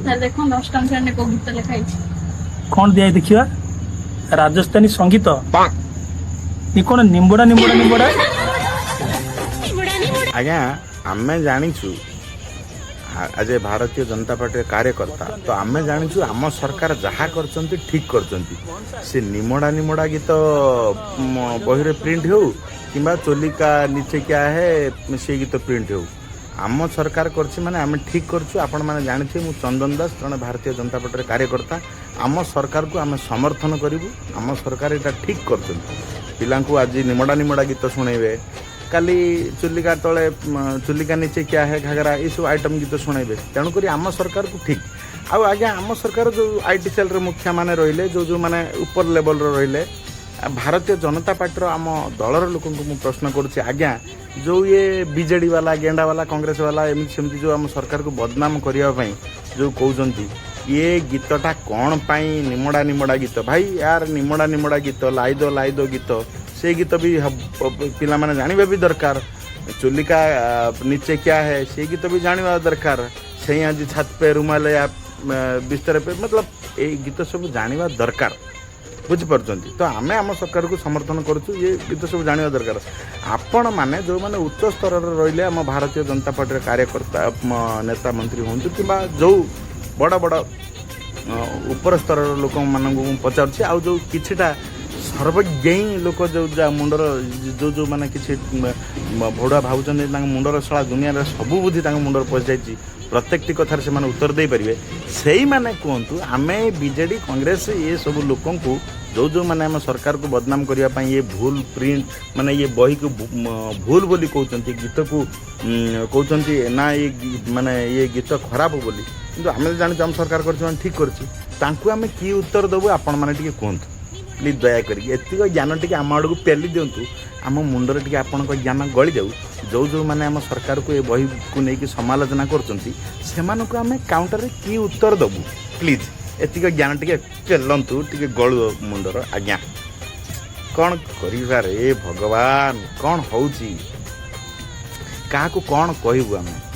देखो 10 श्रेणी को गीत लिखाई कौन दिया देखिए राजस्थानी संगीत ये कौन निम्बुड़ा निम्बुड़ा निम्बुड़ा आज्ञा आमे जानिछु आज भारतीय जनता पार्टी कार्यकर्ता तो आमे जानिछु आम सरकार जहाँ करचंती ठीक करचंती से निमोड़ा निमोड़ा गीत बही प्रिंट हो किंबा चोली का नीचे क्या है से गीत प्रिंट हो आम सरकार करछि माने आमे ठीक करछु आपण माने जानिथे मु चंदन दास जने भारतीय जनता पार्टी कार्यकर्ता आम सरकार को आमे समर्थन करिवु आम सरकार एटा ठीक करचंती पिलांकु आज निमोड़ा निमोड़ा गीत सुनेबे काली चुलिका तले चुलिका नीचे क्या है घाघरा ये सब आइटम गीत शुणेबे तेणुक आम सरकार को ठीक आउ आज्ञा आम सरकार जो आईटी सेल रे मुखिया माने रहिले जो माने ऊपर लेवल रो रहिले भारतीय जनता पार्टी आम दलर लोक मु प्रश्न करुच्ची आज्ञा जो ये बीजेडी वाला गेंडा वाला कांग्रेस वाला एमती सेमती जो आम सरकार को बदनाम करने जो कहते ये गीतटा कौन पाई निमोड़ा निमोड़ा गीत भाई यार निमोड़ा निमोड़ा गीत लाइदो गीत से गीत भी पिला माने जानिबा भी दरकार चुलिका नीचे क्या है से गीत भी जानिबा दरकार से आज छत पे रुमाल या बिस्तर पे मतलब ये गीत सब जानिबा दरकार बुझिपार्टी तो आम आम सरकार को समर्थन करुँ ये गीत सब जानिबा दरकार आपण मैंने जो मैंने उच्च स्तर रहिले आम भारतीय जनता पार्टी कार्यकर्ता नेता मंत्री हूँ कि जो बड़ बड़ ऊपर स्तर लोक मान पचार आउ जो किछिटा सर्वज्ञी लोक जो मुंडर जो मैंने किसी भोड़ा भावुं मुंडर शला दुनिया सबू बुद्धि मुंडर पशि जाइए प्रत्येक कथार से उत्तर दे पारे से मैंने कहतु आम बीजेडी कांग्रेस ये सब लोक जो मैंने आम सरकार को बदनाम करने ये भूल प्रिंट माने ये बही को भूल बोली कहते गीत को कहते ना ये माने ये गीत खराब बोली किंतु आम जानी आम सरकार कर ठीक करें कि उत्तर देवु आपण मैंने कहतु प्लीज दया करी ज्ञान टी आम आड़ को पेली दिंतु आम मुंडर टी आपण ज्ञान गली जाऊ जो मैंने आम सरकार को ये बही को लेकिन समालोचना कर काउंटर की उत्तर देवु प्लीज एतिक ज्ञान टी पेलतु टी गलु मुंडर आज्ञा कौन कर भगवान कौन हूँ क्या कौन कहबू आम